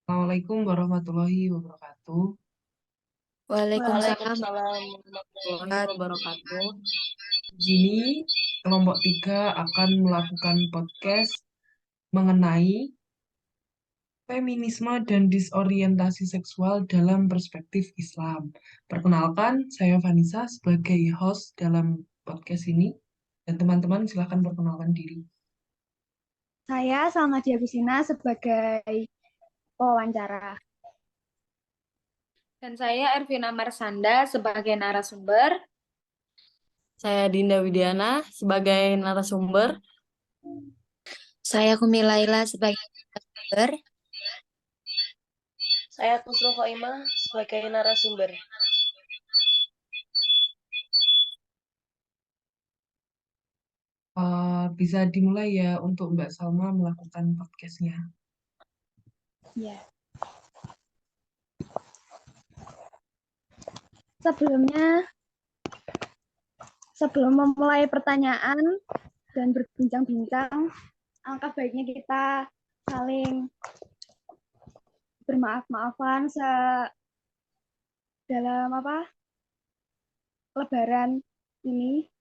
Assalamualaikum warahmatullahi wabarakatuh. Waalaikumsalam Waalaikumsalam warahmatullahi warahmatullahi wabarakatuh. wabarakatuh. Di sini kelompok 3 akan melakukan podcast mengenai feminisme dan disorientasi seksual dalam perspektif Islam. Perkenalkan, saya Vanessa sebagai host dalam podcast ini. Dan teman-teman silakan perkenalkan diri. Saya Salma Diabusina sebagai pewawancara. Dan saya Ervina Marsanda sebagai narasumber. Saya Dinda Widiana sebagai narasumber. Saya Kumilaila sebagai narasumber. Saya Kusro Khoimah sebagai narasumber. Bisa dimulai ya untuk Mbak Salma melakukan podcastnya. Ya. Sebelum memulai pertanyaan dan berbincang-bincang, alangkah baiknya kita saling bermaaf-maafan dalam Lebaran ini.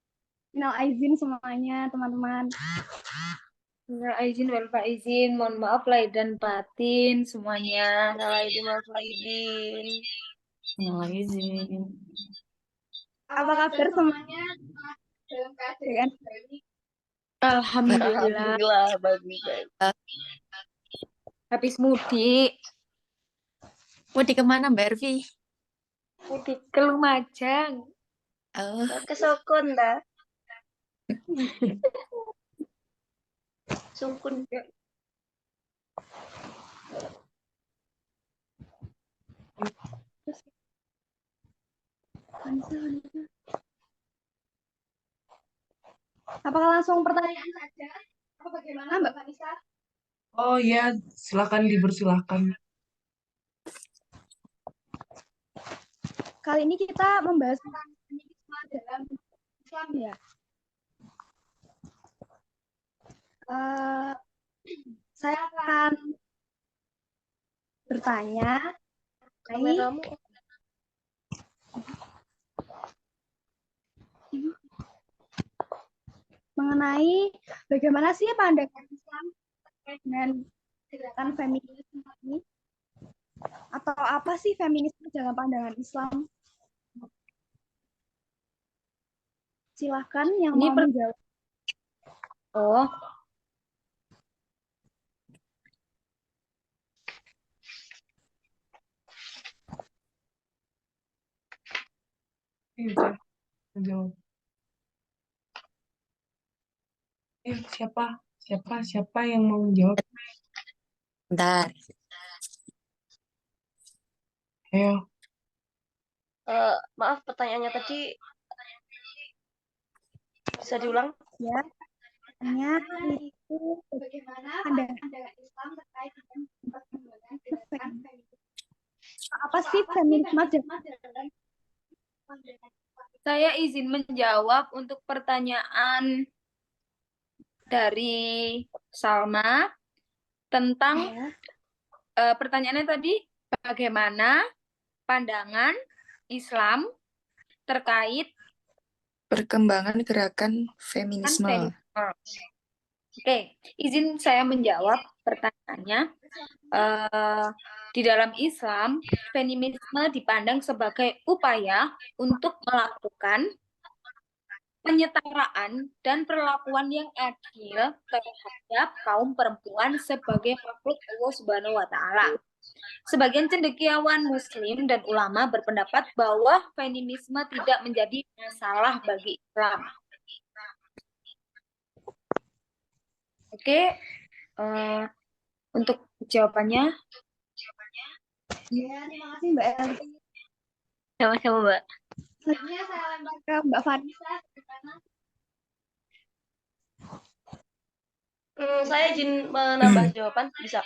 Minal aizin semuanya, teman-teman. Minal aizin wal faizin, mohon maaf lahir dan batin semuanya. Minal aidin wal faizin. Minal izin. Apa kabar semuanya? Dalam keadaan baik. Alhamdulillah. Alhamdulillah bagus. Habis mudik, Mudik kemana Mbak Ervi? mudik ke Lumajang. Oh, Ke Sokon dah. Sungkun. Apakah langsung pertanyaan saja? Apa bagaimana Mbak Vanessa? Oh ya, silakan dipersilahkan. Kali ini kita membahas tentang feminisme dalam Islam ya. Saya akan bertanya Kameramu. mengenai bagaimana sih pandangan Islam terkait dengan gerakan feminisme ini? Atau apa sih feminisme dalam pandangan Islam? Silahkan yang Ini mau menjawab. Oh, Iya, menjawab. Siapa yang mau menjawab? bentar. Ayo. Maaf pertanyaannya tadi bisa diulang? Ya, tanya itu bagaimana pandangan Islam terkait dengan perkembangan gerakan feminisme. Apa sih feminisme dalam pandangan saya izin menjawab untuk pertanyaan dari Salma tentang pertanyaannya tadi, bagaimana pandangan Islam terkait Perkembangan gerakan feminisme. feminisme. Oke, izin saya menjawab pertanyaannya. Di dalam Islam, feminisme dipandang sebagai upaya untuk melakukan penyetaraan dan perlakuan yang adil terhadap kaum perempuan sebagai makhluk Allah Subhanahu wa taala. Sebagian cendekiawan muslim dan ulama berpendapat bahwa feminisme tidak menjadi masalah bagi Islam. Oke, untuk jawabannya. Ya, terima kasih Mbak Elvi. Sama-sama, Mbak. Selanjutnya saya lempar ke Mbak Vanessa. Saya izin menambah jawaban, bisa?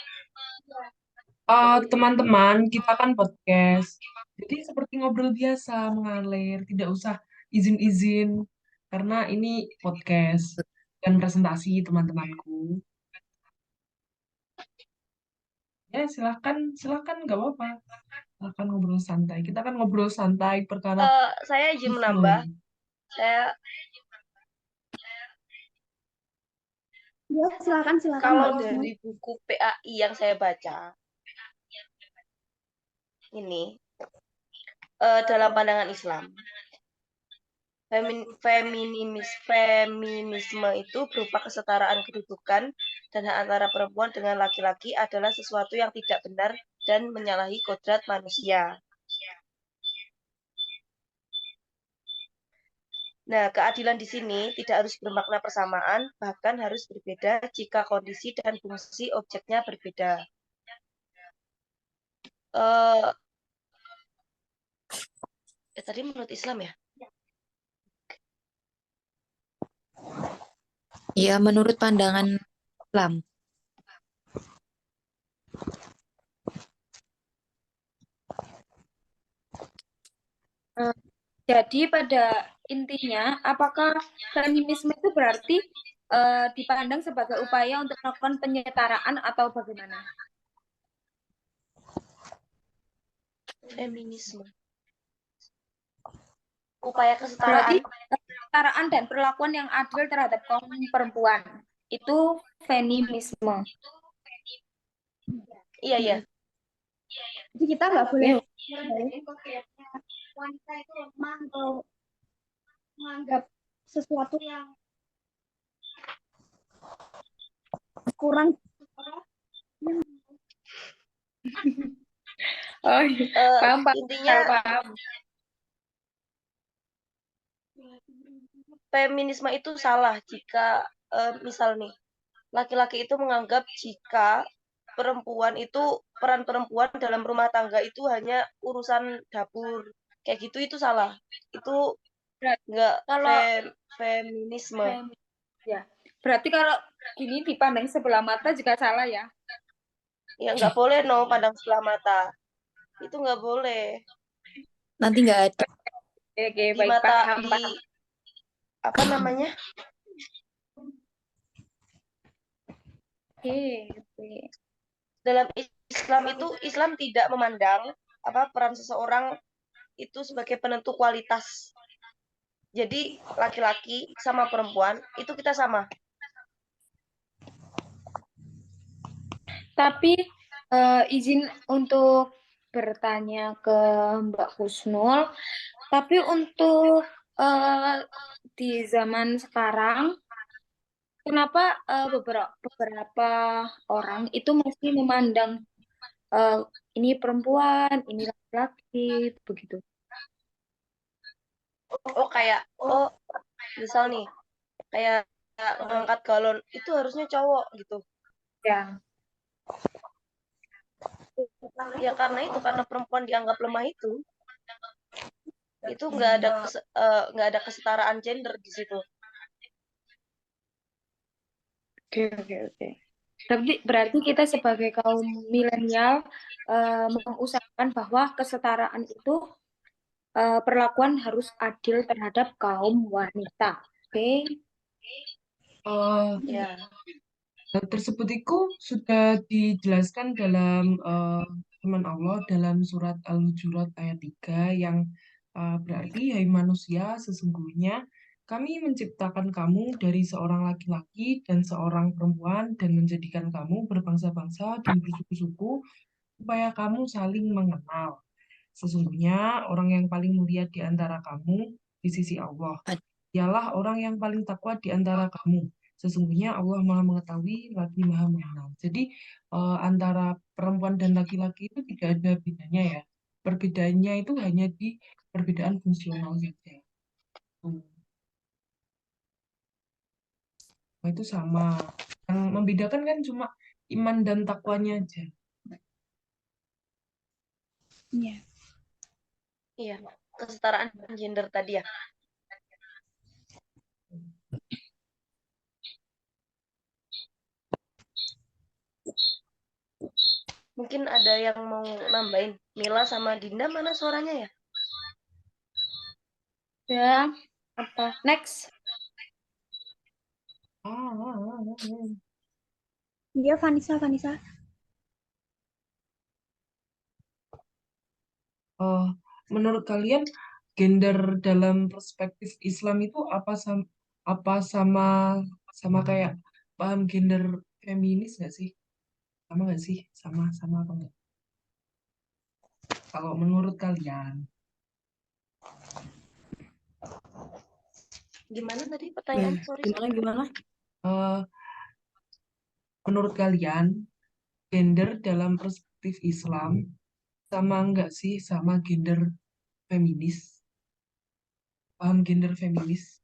Teman-teman, kita kan podcast. Jadi seperti ngobrol biasa, mengalir, tidak usah izin-izin, karena ini podcast dan presentasi teman-temanku. Ya, silahkan nggak apa-apa. Silahkan ngobrol santai. Kita kan ngobrol santai perkara Saya izin Islam. menambah. Saya Ya, silakan Mbak kalau Husnul. dari buku PAI yang saya baca ini dalam pandangan Islam, feminisme itu berupa kesetaraan kedudukan dan hak antara perempuan dengan laki-laki adalah sesuatu yang tidak benar dan menyalahi kodrat manusia. Nah, keadilan di sini tidak harus bermakna persamaan, bahkan harus berbeda jika kondisi dan fungsi objeknya berbeda. Tadi menurut Islam ya? Ya, menurut pandangan Islam. Jadi pada intinya, apakah feminisme itu berarti dipandang sebagai upaya untuk melakukan penyetaraan atau bagaimana? Feminisme. Upaya Berarti kesetaraan. kesetaraan dan perlakuan yang adil terhadap kaum perempuan. Itu feminisme. Iya, iya. Jadi kita nggak boleh wanita itu lemah atau menganggap sesuatu yang kurang. Oh, paham, Intinya paham. feminisme itu salah jika misal nih laki-laki itu menganggap jika peran perempuan dalam rumah tangga itu hanya urusan dapur kayak gitu, itu salah. Itu nggak feminisme. Ya, berarti kalau gini dipandang sebelah mata juga salah ya? Ya nggak boleh pandang sebelah mata. Itu nggak boleh. Nanti nggak ada. Oke, Di baik, mata paham. apa namanya? Oke. Dalam Islam itu Islam tidak memandang peran seseorang itu sebagai penentu kualitas. Jadi laki-laki sama perempuan itu kita sama. Tapi izin untuk bertanya ke Mbak Husnul, tapi untuk di zaman sekarang, kenapa beberapa orang itu masih memandang ini perempuan, ini laki-laki, begitu? Misal nih, kayak ngangkat galon itu harusnya cowok gitu. Ya. Ya karena perempuan dianggap lemah itu nggak ada kesetaraan gender di situ. Oke. Berarti kita sebagai kaum milenial mengusahakan bahwa kesetaraan itu perlakuan harus adil terhadap kaum wanita. Oke. Ya. Hal tersebut itu sudah dijelaskan dalam firman Allah dalam surat Al-Hujurat ayat 3 yang berarti, hai manusia, sesungguhnya kami menciptakan kamu dari seorang laki-laki dan seorang perempuan dan menjadikan kamu berbangsa-bangsa dan bersuku-suku supaya kamu saling mengenal. Sesungguhnya orang yang paling mulia di antara kamu di sisi Allah ialah orang yang paling takwa di antara kamu. Sesungguhnya Allah Maha Mengetahui lagi Maha Mengenal. Jadi antara perempuan dan laki-laki itu tidak ada bedanya ya. Perbedaannya itu hanya di perbedaan fungsional saja. Nah, itu sama. Yang membedakan kan cuma iman dan takwanya aja. Iya. Iya, kesetaraan gender tadi ya. Mungkin ada yang mau nambahin. Mila sama Dinda mana suaranya ya? Ya, apa? Next. Iya, Vanessa. Eh, menurut kalian gender dalam perspektif Islam itu apa sama sama kayak paham gender feminis nggak sih? Sama nggak sih? Sama apa nggak? Kalau menurut kalian, Gimana tadi pertanyaan? Sorry. Gimana? eh, menurut kalian gender dalam perspektif Islam sama nggak sih sama gender feminis? Paham gender feminis?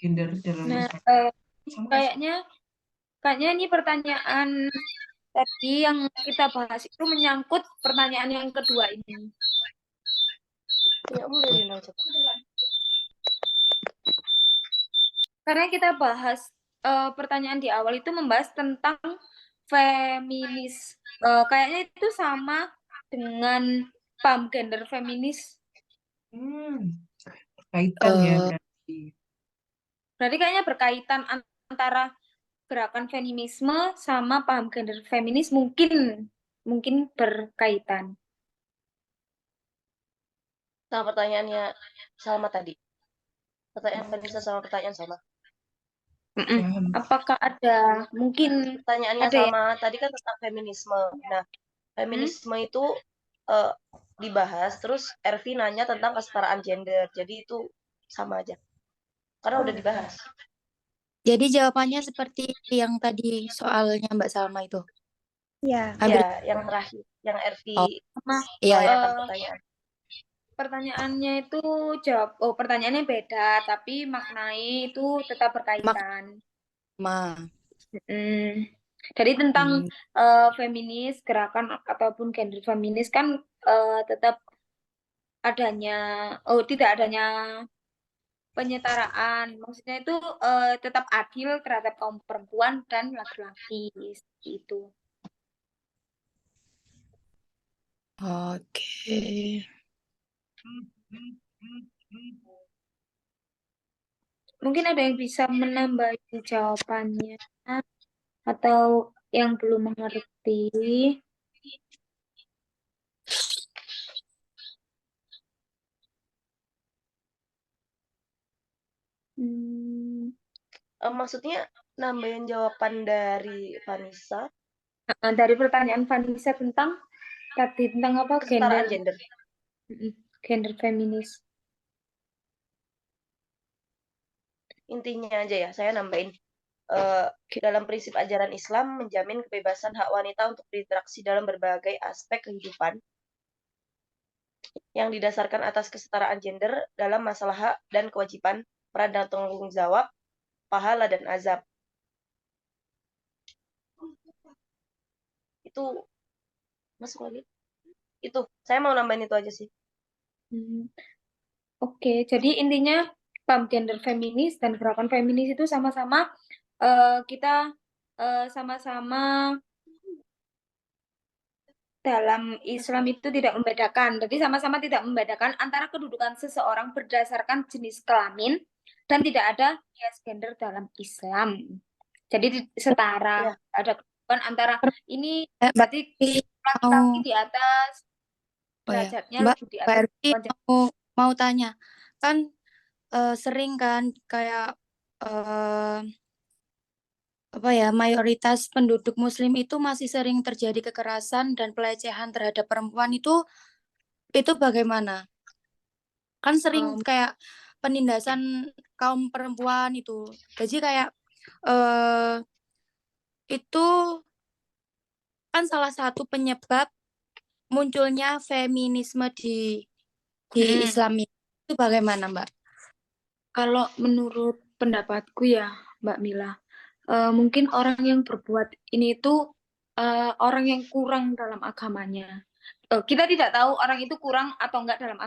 Gender dalam Nah, perspektif sama nggak sih? kayaknya ini pertanyaan tadi yang kita bahas itu menyangkut pertanyaan yang kedua ini. Ya, boleh Rina coba. Karena kita bahas pertanyaan di awal itu membahas tentang feminis. Kayaknya itu sama dengan paham gender feminis. Kaitan ya Eh, berarti. Berarti kayaknya berkaitan antara gerakan feminisme sama paham gender feminis mungkin berkaitan. Sama pertanyaannya Salma tadi. Pertanyaan Vanessa sama pertanyaan sama. Paham. Apakah ada mungkin Pertanyaannya ada yang sama tadi kan tentang feminisme. Nah, feminisme itu dibahas, terus Ervi nanya tentang kesetaraan gender. Jadi itu sama aja. Karena udah dibahas. jadi jawabannya seperti yang tadi soalnya Mbak Salma itu. Ya, Hampir. Ya, yang terakhir, yang Ervi Oh, sama iya, iya. menanyakan pertanyaan. pertanyaannya itu pertanyaannya beda tapi maknai itu tetap berkaitan. Ma. Mm. Jadi tentang Hmm. feminis, gerakan ataupun gender feminis kan tetap adanya, tidak adanya penyetaraan. Maksudnya itu tetap adil terhadap kaum perempuan dan laki-laki. Seperti itu. Oke. Mungkin ada yang bisa menambahi jawabannya atau yang belum mengerti. Hmm, Maksudnya nambahin jawaban dari Vanessa, dari pertanyaan Vanessa tentang tadi tentang apa kesetaraan gender. gender feminis. Intinya aja ya, saya nambahin. Dalam prinsip ajaran Islam menjamin kebebasan hak wanita untuk berinteraksi dalam berbagai aspek kehidupan yang didasarkan atas kesetaraan gender dalam masalah hak dan kewajiban, peran dan tanggung jawab, pahala dan azab. Itu masuk lagi. Itu, saya mau nambahin itu aja sih. Oke, jadi intinya paham gender feminis dan gerakan feminis itu sama-sama kita sama-sama dalam Islam itu tidak membedakan. Jadi sama-sama tidak membedakan antara kedudukan seseorang berdasarkan jenis kelamin dan tidak ada bias gender dalam Islam. Jadi setara, Ya. ada kedudukan antara ini Mbak berarti Ervi laki-laki mau, di atas oh ya, derajatnya Mbak lebih di Mbak atas Ervi mau tanya, kan sering kan kayak apa ya, mayoritas penduduk Muslim itu masih sering terjadi kekerasan dan pelecehan terhadap perempuan itu bagaimana? Kan sering kayak penindasan kaum perempuan itu. Jadi kayak eh itu kan salah satu penyebab munculnya feminisme di Islam itu bagaimana, Mbak? Kalau menurut pendapatku ya, Mbak Mila, mungkin orang yang berbuat ini itu orang yang kurang dalam agamanya. Kita tidak tahu orang itu kurang atau enggak dalam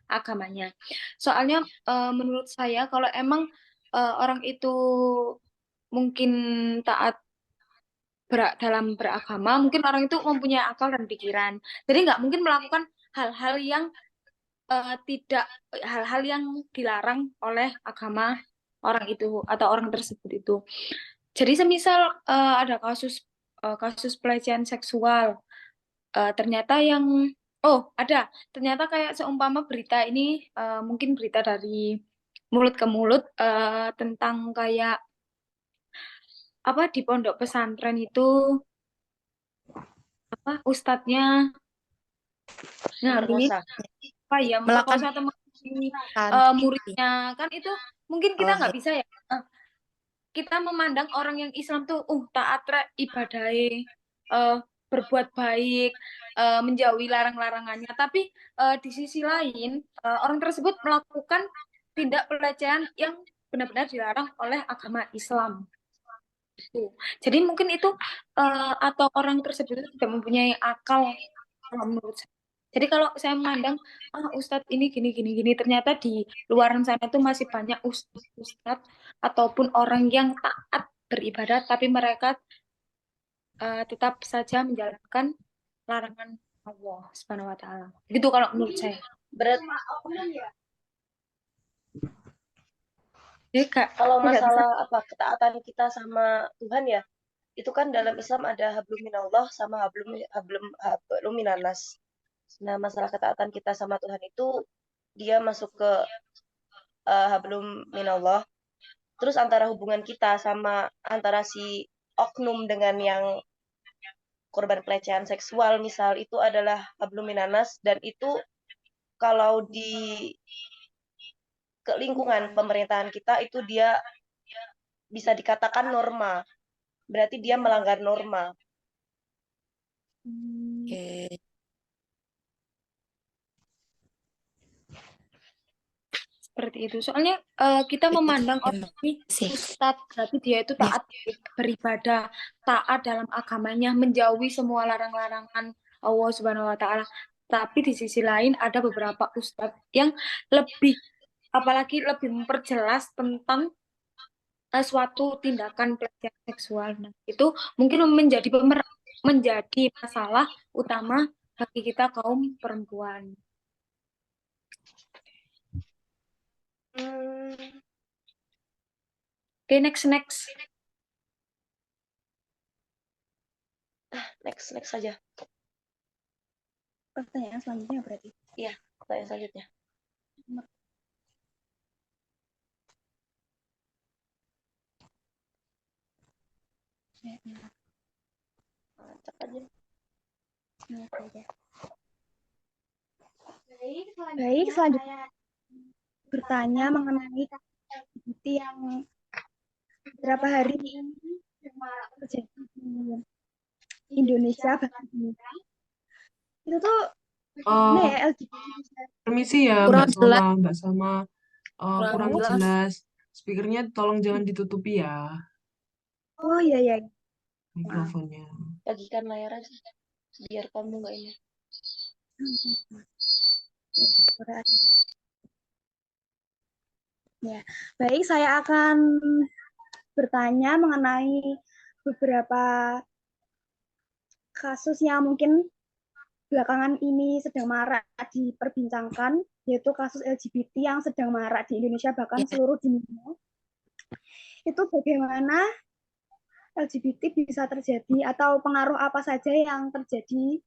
agamanya. Soalnya menurut saya kalau emang orang itu mungkin taat dalam beragama, mungkin orang itu mempunyai akal dan pikiran. Jadi nggak mungkin melakukan hal-hal yang tidak hal-hal yang dilarang oleh agama orang itu atau orang tersebut itu. Jadi semisal ada kasus pelecehan seksual, ternyata ternyata kayak seumpama berita ini mungkin berita dari mulut ke mulut tentang kayak apa di pondok pesantren itu apa ustadznya ini Merkosa. apa ya Melakukan memperkosa teman santri. muridnya kan itu mungkin kita Oh, nggak ya. bisa ya kita memandang orang yang Islam tuh taat ibadahnya berbuat baik menjauhi larang-larangannya tapi di sisi lain orang tersebut melakukan tindak pelecehan yang benar-benar dilarang oleh agama Islam. Jadi mungkin itu atau orang tersebut itu tidak mempunyai akal kalau menurut saya. Jadi kalau saya memandang Ustadz ini gini ternyata di luar sana itu masih banyak Ustadz ataupun orang yang taat beribadah tapi mereka tetap saja menjalankan larangan Allah Subhanahu wa taala. Gitu kalau menurut saya. Berat Jadi kalau tidak bisa masalah apa ketaatan kita sama Tuhan ya, itu kan dalam Islam ada hablum minallah sama hablum minanas. Nah, masalah ketaatan kita sama Tuhan itu dia masuk ke hablum minallah. Terus antara hubungan kita sama antara si oknum dengan yang korban pelecehan seksual misal itu adalah hablum minanas dan itu kalau di ke lingkungan pemerintahan kita itu dia bisa dikatakan norma. Berarti dia melanggar norma. Oke. seperti itu. Soalnya kita memandang orang ini Sih. ustadz, berarti dia itu Ya. taat beribadah, taat dalam agamanya, menjauhi semua larang-larangan Allah Subhanahu wa taala. Tapi di sisi lain ada beberapa ustadz yang apalagi lebih memperjelas tentang suatu tindakan pelecehan seksual. Nah, itu mungkin menjadi masalah utama bagi kita kaum perempuan. Oke, next. Next saja. Pertanyaan selanjutnya berarti. Iya, pertanyaan selanjutnya. Cek aja. Baik, selanjutnya bertanya mengenai LGBT yang beberapa hari ini terjadi di Indonesia bahkan di itu tuh gimana ya LGBT. Permisi ya Kurang jelas. Mbak Salma. Kurang jelas. jelas. Speakernya tolong jangan ditutupi ya Oh iya iya. mikrofonnya. Bagikan layar aja. Biar kamu nggak ini. Ya, baik saya akan bertanya mengenai beberapa kasus yang mungkin belakangan ini sedang marak diperbincangkan, yaitu kasus LGBT yang sedang marak di Indonesia bahkan seluruh dunia. Itu bagaimana LGBT bisa terjadi atau pengaruh apa saja yang terjadi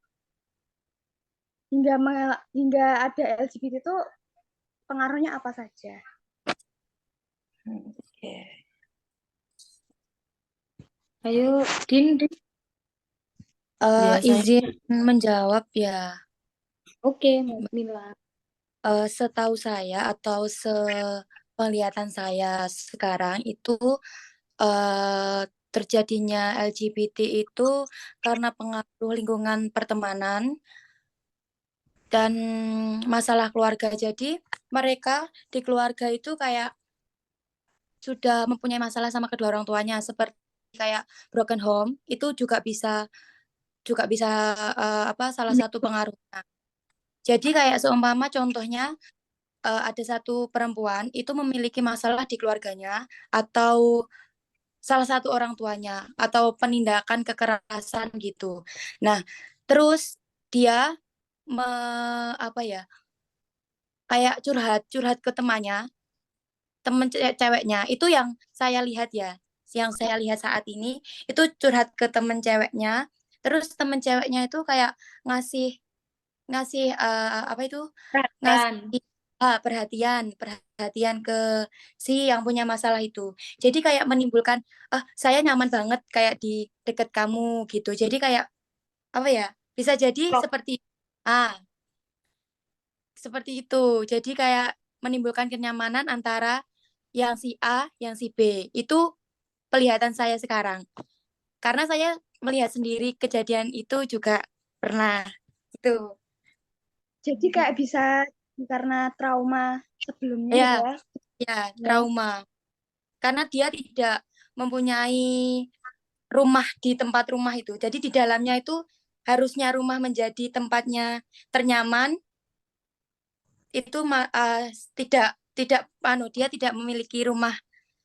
hingga ada LGBT itu pengaruhnya apa saja? Ayo, Din. Izin menjawab ya. Oke, Mila. Setahu saya atau penglihatan saya sekarang itu terjadinya LGBT itu karena pengaruh lingkungan pertemanan dan masalah keluarga. Jadi mereka di keluarga itu kayak sudah mempunyai masalah sama kedua orang tuanya, seperti kayak broken home itu juga bisa salah satu pengaruhnya. Jadi kayak seumpama contohnya ada satu perempuan itu memiliki masalah di keluarganya atau salah satu orang tuanya atau penindakan kekerasan gitu. Nah, terus dia kayak curhat ke temannya, temen ceweknya. Itu yang saya lihat ya. Yang saya lihat saat ini itu curhat ke temen ceweknya. Terus temen ceweknya itu kayak ngasih ngasih apa itu Perhatian. ngasih perhatian ke si yang punya masalah itu. Jadi kayak menimbulkan saya nyaman banget kayak di deket kamu gitu. Jadi kayak apa ya? Bisa jadi Klop. seperti itu. Jadi kayak menimbulkan kenyamanan antara yang si A, yang si B. Itu pelihatan saya sekarang. Karena saya melihat sendiri kejadian itu juga pernah. Itu. Jadi kayak bisa karena trauma sebelumnya Ya, gitu ya. ya, Ya. trauma. Karena dia tidak mempunyai rumah di tempat rumah itu. Jadi di dalamnya itu harusnya rumah menjadi tempatnya ternyaman, itu tidak tidak dia tidak memiliki rumah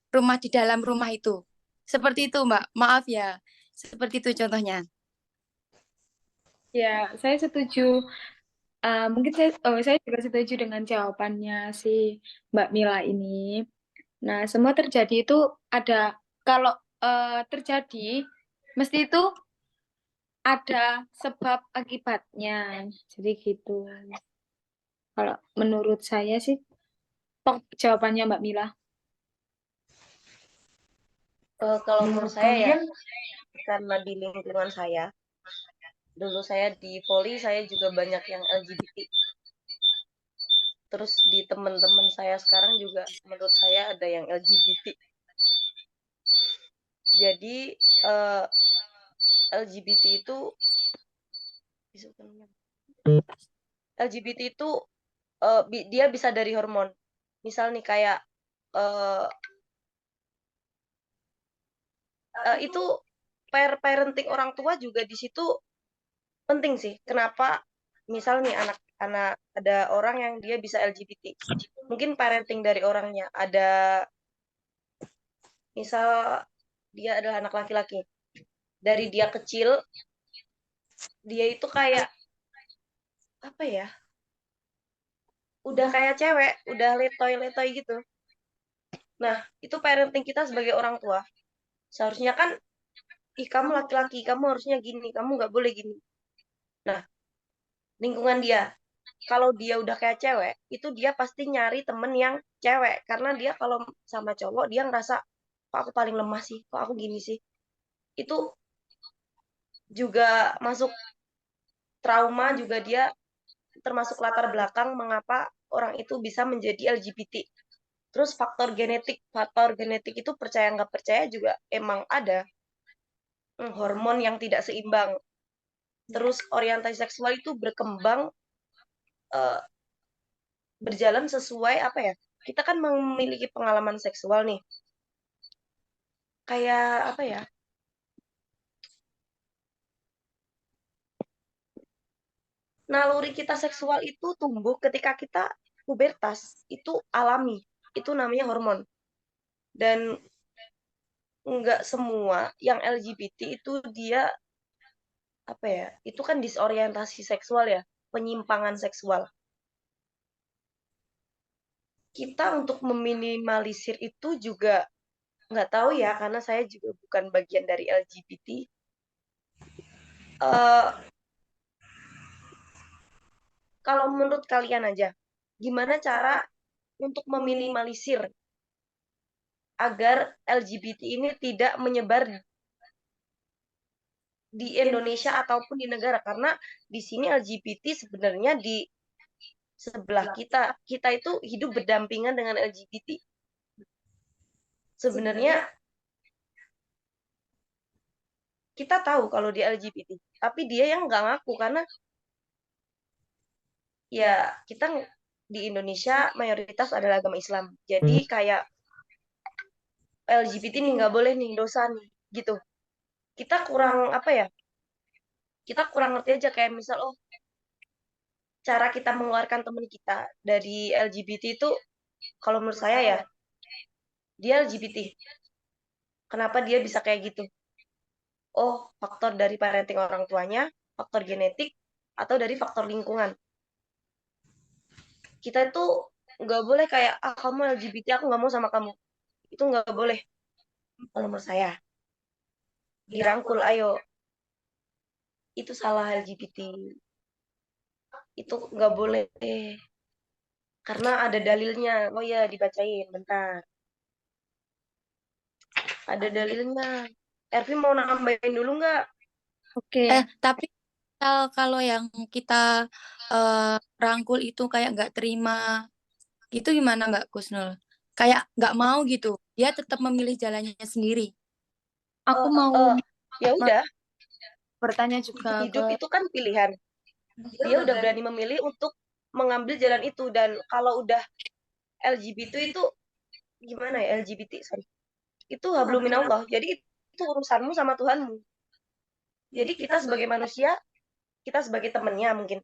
rumah di dalam rumah itu. Seperti itu, Mbak. Maaf ya. Seperti itu contohnya. Ya, saya setuju. Mungkin saya juga setuju dengan jawabannya si Mbak Mila ini. Nah, semua terjadi itu ada kalau terjadi mesti itu ada sebab akibatnya. Jadi gitu. Kalau menurut saya sih, tok jawabannya Mbak Mila. Kalau menurut Menurut saya ya, kalian, karena di lingkungan saya, dulu saya di Voli, saya juga banyak yang LGBT. Terus di teman-teman saya sekarang juga, menurut saya ada yang LGBT. Jadi LGBT itu dia bisa dari hormon. Misal nih kayak itu parenting orang tua juga di situ penting sih. Kenapa? Misal nih anak-anak ada orang yang dia bisa LGBT. Mungkin parenting dari orangnya ada, misal dia adalah anak laki-laki. Dari dia kecil dia itu kayak apa ya? Udah kayak cewek, udah letoy-letoy gitu. Nah, itu parenting kita sebagai orang tua. Seharusnya kan, ih kamu laki-laki, kamu harusnya gini, kamu nggak boleh gini. Nah, lingkungan dia, kalau dia udah kayak cewek, itu dia pasti nyari temen yang cewek. Karena dia kalau sama cowok, dia ngerasa, kok aku paling lemah sih, kok aku gini sih. Itu juga masuk trauma, juga dia termasuk latar belakang mengapa orang itu bisa menjadi LGBT. Terus faktor genetik itu percaya nggak percaya juga emang ada. Hormon yang tidak seimbang. Terus orientasi seksual itu berkembang, berjalan sesuai apa ya? Kita kan memiliki pengalaman seksual nih. Kayak apa ya? Naluri kita seksual itu tumbuh ketika kita pubertas. Itu alami. Itu namanya hormon. Dan nggak semua yang LGBT itu dia apa ya? Itu kan disorientasi seksual ya, penyimpangan seksual. Kita untuk meminimalisir itu juga nggak tahu ya, karena saya juga bukan bagian dari LGBT. Kalau menurut kalian aja, gimana cara untuk meminimalisir agar LGBT ini tidak menyebar di Indonesia ataupun di negara? Karena di sini LGBT sebenarnya di sebelah kita. Kita itu hidup berdampingan dengan LGBT. Sebenarnya kita tahu kalau dia LGBT, tapi dia yang nggak ngaku karena ya kita di Indonesia mayoritas adalah agama Islam. Jadi kayak LGBT nih nggak boleh nih, dosa nih, gitu. Kita kurang apa ya? Kita kurang ngerti aja, kayak misal cara kita mengeluarkan teman kita dari LGBT itu, kalau menurut saya ya, dia LGBT. Kenapa dia bisa kayak gitu? Oh, faktor dari parenting orang tuanya, faktor genetik, atau dari faktor lingkungan. Kita itu nggak boleh kayak, kamu LGBT, aku nggak mau sama kamu. Itu nggak boleh, kalau menurut saya. Dirangkul, ayo. itu salah LGBT. Itu nggak boleh. Karena ada dalilnya. Oh ya, dibacain bentar. Ada dalilnya. Ervi mau nambahin dulu nggak? Oke. Tapi kalau yang kita rangkul itu kayak nggak terima, itu gimana Mbak Kusnul? Kayak nggak mau gitu, dia tetap memilih jalannya sendiri. Aku mau Ya udah, bertanya juga hidup ke itu kan pilihan. Dia udah berani memilih untuk mengambil jalan itu. Dan kalau udah LGBT itu gimana ya, LGBT, sorry. Itu hablum minallah. Jadi itu urusanmu sama Tuhanmu. Jadi kita sebagai manusia, kita sebagai temennya mungkin,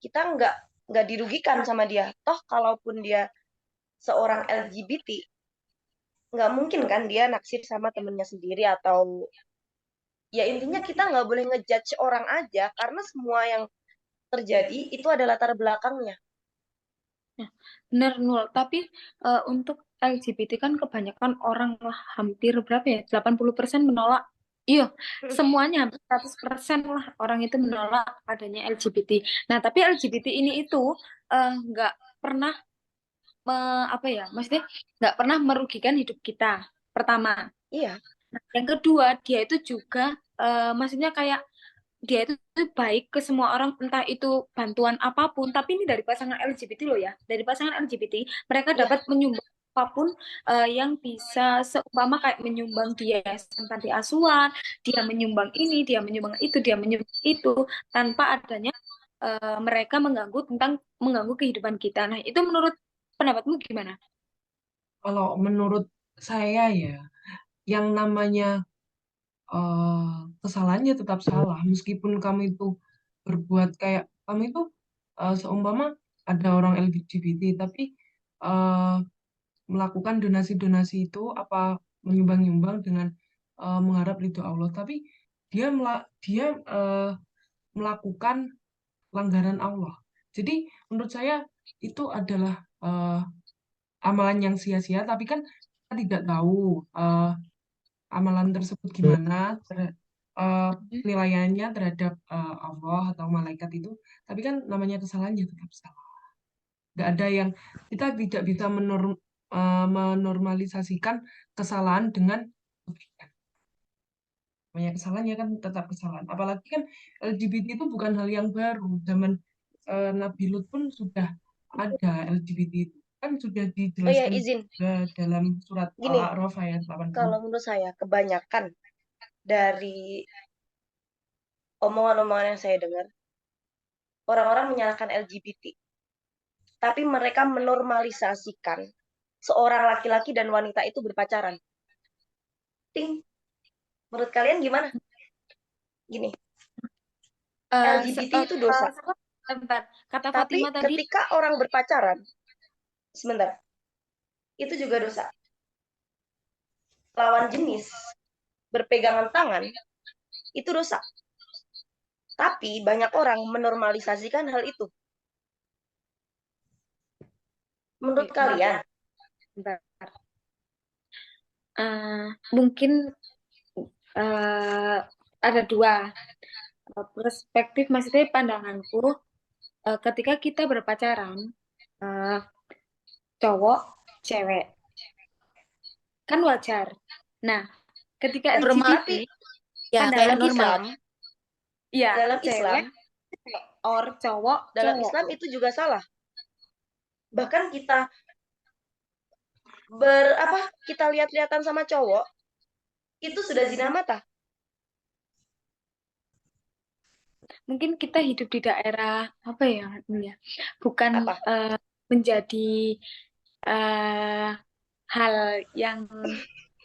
kita nggak dirugikan sama dia. Toh kalaupun dia seorang LGBT, nggak mungkin kan dia naksir sama temennya sendiri, atau ya intinya kita nggak boleh ngejudge orang aja karena semua yang terjadi itu ada latar belakangnya. benar nul. Tapi untuk LGBT kan kebanyakan orang lah, hampir berapa ya? 80% menolak. Iya, semuanya hampir 100% lah orang itu menolak adanya LGBT. Nah, tapi LGBT ini itu nggak pernah apa ya? Maksudnya nggak pernah merugikan hidup kita. Pertama. Iya. Nah, yang kedua, dia itu juga maksudnya kayak dia itu baik ke semua orang, entah itu bantuan apapun. Tapi ini dari pasangan LGBT loh ya, dari pasangan LGBT mereka Iya. dapat menyumbang apapun yang bisa, seumpama kayak menyumbang dia panti asuhan, dia menyumbang ini, dia menyumbang itu, dia menyumbang itu, tanpa adanya mereka mengganggu kehidupan kita. Nah, itu menurut pendapatmu gimana? Kalau menurut saya ya, yang namanya kesalahannya tetap salah. Meskipun kamu itu berbuat kayak kamu itu seumpama ada orang LGBT, tapi eh, melakukan donasi-donasi itu apa menyumbang-nyumbang dengan mengharap ridho Allah, tapi dia melakukan pelanggaran Allah. Jadi menurut saya itu adalah amalan yang sia-sia, tapi kan kita tidak tahu amalan tersebut gimana, penilaiannya terhadap Allah atau malaikat itu. Tapi kan namanya kesalahannya tetap salah. Nggak ada yang kita tidak bisa menormalisasikan kesalahan dengan kebaikan. Namanya kesalahannya kan tetap kesalahan. Apalagi kan LGBT itu bukan hal yang baru. Zaman Nabi Lut pun sudah ada LGBT itu. Kan sudah Oh ya, dijelaskan izin. juga dalam surat Gini, Al-A'raf ayat 80. kalau menurut saya kebanyakan dari omongan-omongan yang saya dengar, orang-orang menyalahkan LGBT, tapi mereka menormalisasikan seorang laki-laki dan wanita itu berpacaran. Ting, menurut kalian gimana? Gini, LGBT itu dosa. Bentar, kata Tapi Fatima tadi, ketika orang berpacaran, sebentar, itu juga dosa. Lawan jenis, berpegangan tangan, itu dosa. Tapi banyak orang menormalisasikan hal itu. Menurut kalian? bentar. Mungkin ada dua perspektif, maksudnya pandanganku. Ketika kita berpacaran, cowok, cewek, kan wajar. Nah, ketika Normal. LGBT, Ya, kayak Dalam normal. Islam, ya dalam cewek, Islam, or cowok, dalam cowok. Islam itu juga salah. Bahkan kita kita lihat-lihatan sama cowok, itu sudah zina mata. Mungkin kita hidup di daerah apa ya, bukan Apa? menjadi hal yang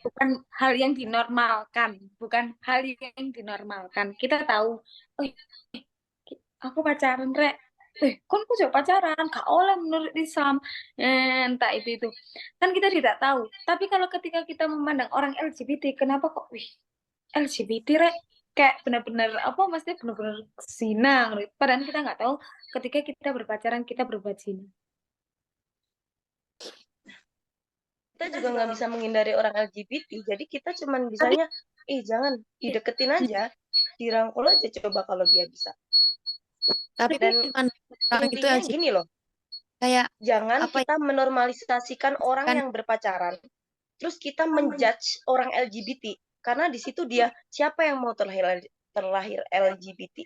bukan hal yang dinormalkan, bukan hal yang dinormalkan. Kita tahu, oh, aku pacaran rek, kan aku juga pacaran, gak oleh menurut Islam. Entah itu kan kita tidak tahu. Tapi kalau ketika kita memandang orang LGBT, kenapa kok LGBT rek, kayak benar-benar apa, maksudnya benar-benar zina gitu. Padahal kita nggak tahu ketika kita berpacaran kita berbuat zina. Kita juga nggak bisa menghindari orang LGBT, jadi kita cuman bisanya, jangan dideketin aja. dirangkul aja coba kalau dia bisa. Tapi Dan gimana orang itu intinya LGBT gini loh, kayak jangan apa ya, kita menormalisasikan orang kan yang berpacaran, terus kita menjudge orang LGBT, karena di situ dia siapa yang mau terlahir LGBT.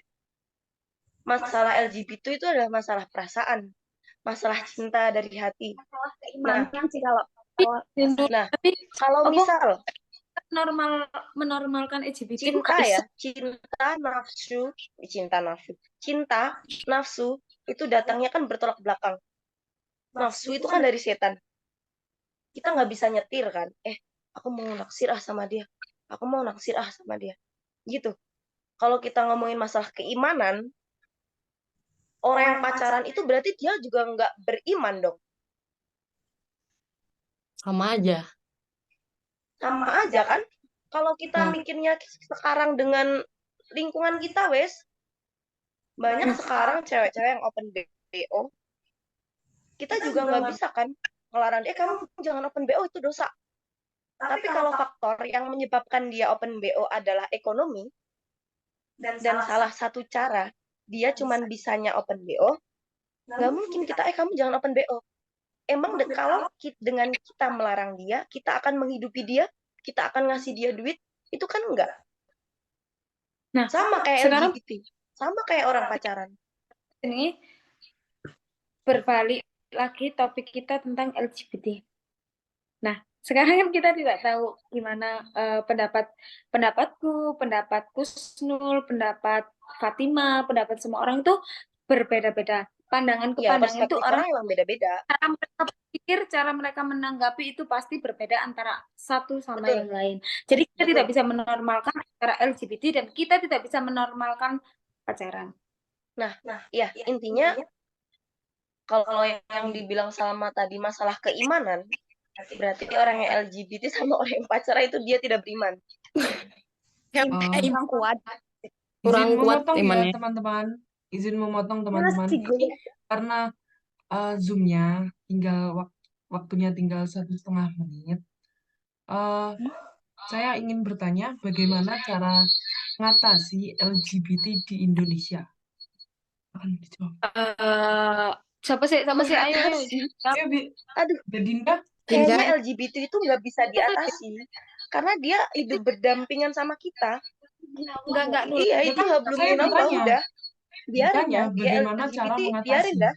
Masalah LGBT itu adalah masalah perasaan, masalah cinta dari hati. Nah, keimanan sih kalau Tapi kalau apa misal menormalkan LGBT ku cinta gak iso. ya, cinta nafsu itu datangnya kan bertolak belakang. Nafsu itu kan dari setan. Kita nggak bisa nyetir kan, aku mau naksir sama dia, aku mau naksir sama dia, gitu. Kalau kita ngomongin masalah keimanan, orang yang pacaran itu berarti dia juga nggak beriman dong. Sama aja. Sama aja kan. Kalau kita Nah. mikirnya sekarang dengan lingkungan kita, banyak sekarang cewek-cewek yang open BO. Kita juga nggak bisa kan ngelarang dia, kamu jangan open BO, itu dosa. Tapi kalau faktor yang menyebabkan dia open BO adalah ekonomi, dan salah satu cara dia cuman bisanya open BO, nggak mungkin kita, kamu jangan open BO. Emang kalau dengan kita melarang dia, kita akan menghidupi dia, kita akan ngasih dia duit, itu kan enggak. Nah, Sama kayak sekarang LGBT, sama kayak orang pacaran. ini berbalik lagi topik kita tentang LGBT. Nah, sekarang kan kita tidak tahu gimana pendapatku, pendapat Kusnul, pendapat Fatima, pendapat semua orang itu berbeda-beda. Pandangan ke Ya, pandangan itu perspektif orang orang emang beda-beda. cara mereka berpikir, cara mereka menanggapi itu pasti berbeda antara satu sama Betul. yang lain. Jadi kita Betul. tidak bisa menormalkan antara LGBT dan kita tidak bisa menormalkan pacaran. Nah, ya intinya kalau yang dibilang Salma tadi masalah keimanan, berarti orang yang LGBT sama orang yang pacaran itu dia tidak beriman. kurang kuat. Kurang Izin kuat memotong ya imannya. teman-teman. Izin memotong Mas teman-teman. Cigo. Karena Zoom-nya tinggal waktunya tinggal 1,5 menit. Saya ingin bertanya bagaimana cara mengatasi LGBT di Indonesia. Akan dijawab. Siapa sih? Ayo. Ya, Aduh, Dinda. kayaknya LGBT itu nggak bisa diatasi karena dia hidup berdampingan sama kita. Enggak. Iya, itu kan belum saya menambah, bertanya. udah. Biarin Bertanya dah, dia bagaimana LGBT, cara biarin mengatasi. dah.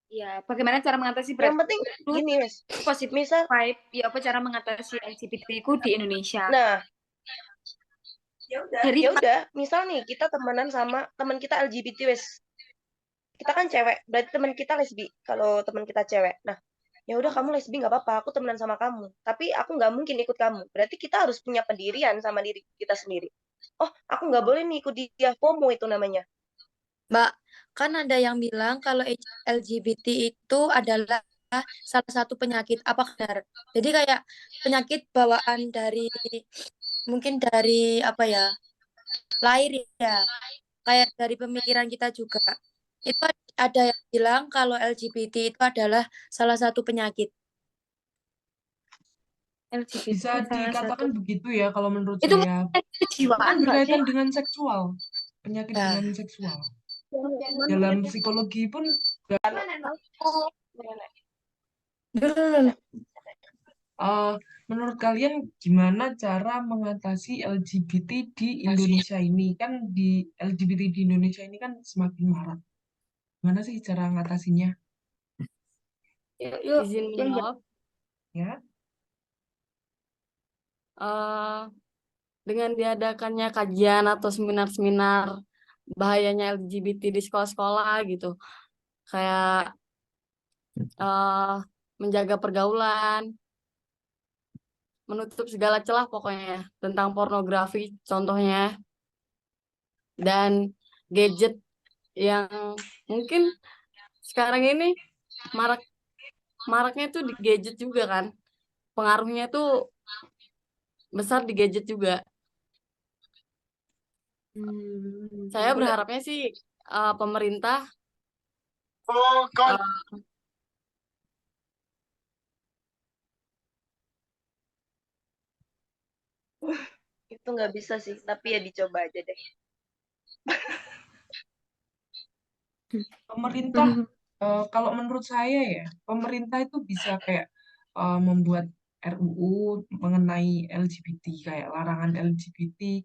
Ya, bagaimana cara mengatasi Yang penting gini, Wes. positif Misal, vibe? Ya, apa cara mengatasi LGBT-ku di Indonesia? nah, Dari ya udah, misal nih kita temenan sama teman kita LGBT, Wes. Kita kan cewek, berarti teman kita lesbi. Kalau teman kita cewek, nah, ya udah kamu lesbi nggak apa-apa, aku temenan sama kamu. Tapi aku nggak mungkin ikut kamu. Berarti kita harus punya pendirian sama diri kita sendiri. Oh, aku nggak boleh nih ikut dia, FOMO itu namanya. Mbak, kan ada yang bilang kalau LGBT itu adalah salah satu penyakit. Apa benar? Jadi kayak penyakit bawaan dari mungkin dari apa ya? Lahir ya. Kayak dari pemikiran kita juga. Itu ada yang bilang kalau LGBT itu adalah salah satu penyakit. LGBT Bisa salah dikatakan satu. begitu ya kalau menurut Itu saya. kejiwaan Kan nggak sih? berkaitan dengan seksual. Penyakit Nah. dengan seksual. Dalam psikologi pun menurut kalian gimana cara mengatasi LGBT di Indonesia ini? Kan di LGBT di Indonesia ini kan semakin marak. Gimana sih cara mengatasinya? Yuk, Izin menjawab. Ya, Dengan diadakannya kajian atau seminar-seminar bahayanya LGBT di sekolah-sekolah gitu. Kayak menjaga pergaulan, menutup segala celah pokoknya tentang pornografi contohnya, dan gadget yang mungkin sekarang ini maraknya tuh di gadget juga kan, pengaruhnya tuh besar di gadget juga. Saya berharapnya sih pemerintah Itu itu nggak bisa sih, tapi ya dicoba aja deh. Pemerintah, kalau menurut saya ya, pemerintah itu bisa kayak membuat RUU mengenai LGBT, kayak larangan LGBT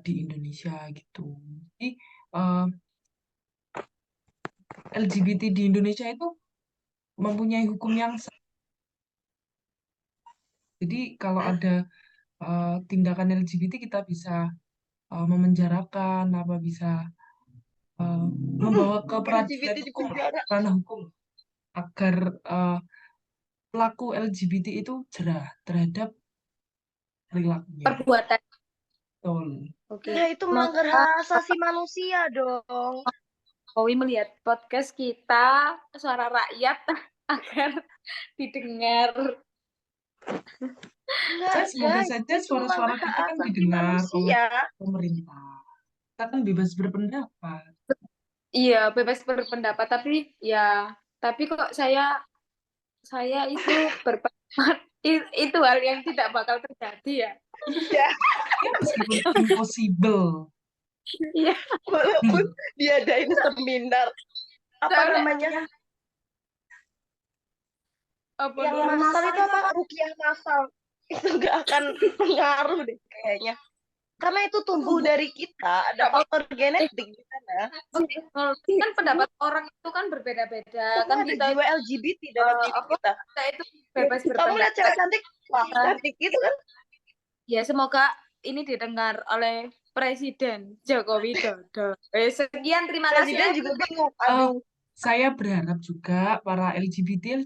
di Indonesia gitu. Jadi LGBT di Indonesia itu mempunyai hukum yang jadi kalau ada tindakan LGBT kita bisa memenjarakan, apa bisa membawa ke peradilan LGBT di hukum, penjara. ranah hukum, agar pelaku LGBT itu jerah terhadap perilakunya. Perbuatan. Betul. Oke. Nah, itu melanggar Maka hak asasi manusia dong. Jokowi melihat podcast kita, suara rakyat, agar didengar. Enggak, Semoga guys, saja itu suara-suara melanggar hak kita kan asasi didengar oleh manusia. pemerintah. Kita kan bebas berpendapat. Iya, bebas berpendapat, tapi kok saya itu berpendapat itu hal yang tidak bakal terjadi ya. Iya, Ya meskipun impossible. Iya. walaupun diadain seminar. Apa Soalnya- namanya? Apa Yang dulu? masal itu apa? Rukiah masal. Itu nggak akan pengaruh deh kayaknya. Karena itu tumbuh dari kita, ada faktor genetik di sana. Kan pendapat orang itu kan berbeda-beda. Karena Kan ada kita jiwa LGBT dalam diri kita. itu bebas Kamu lihat cewek berpendapat. cantik, wah cantik gitu kan? Ya, semoga ini didengar oleh Presiden Joko Widodo. Sekian, terima kasih. Presiden juga bingung. Aduh, Saya berharap juga para LGBT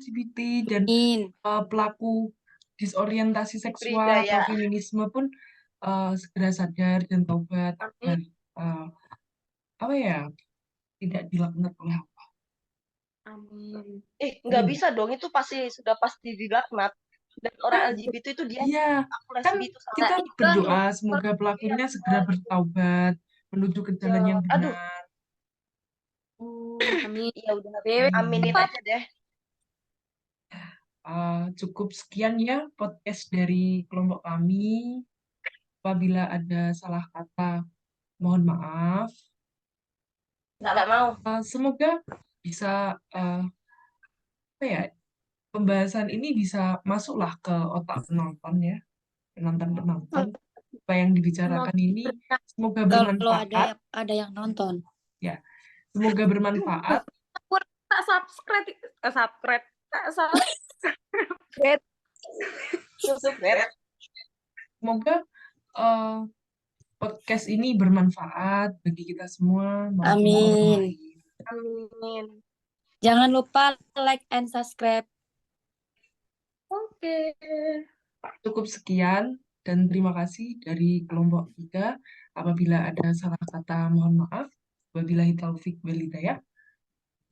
dan Amin. pelaku disorientasi seksual Diberi atau daya. feminisme pun segera sadar dan taubat agar apa ya tidak dilaknat oleh Allah. Amin. Nggak bisa dong, itu sudah pasti dilaknat. Dan orang LGBT itu dia Iya, aku kan lesbi itu sama. kita berdoa semoga pelakunya segera bertaubat menuju ke jalan yang Aduh, benar. Amin. ya udah, aminin aja deh. Cukup sekian ya podcast dari kelompok kami. Apabila ada salah kata, mohon maaf. Nggak mau. Semoga bisa apa ya, pembahasan ini bisa masuklah ke otak penonton ya, penonton. Apa yang dibicarakan ini semoga Kalau bermanfaat. ada yang nonton. Ya, semoga bermanfaat. Tak subscribe. Semoga podcast ini bermanfaat bagi kita semua. Amin. Amin. Jangan lupa like and subscribe. Oke. Cukup sekian dan terima kasih dari kelompok 3. Apabila ada salah kata, mohon maaf. Wabillahi taufik wal hidayah.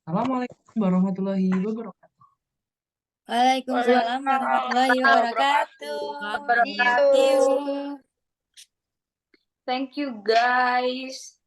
Assalamualaikum warahmatullahi wabarakatuh. Waalaikumsalam warahmatullahi wabarakatuh. See you. Thank you guys.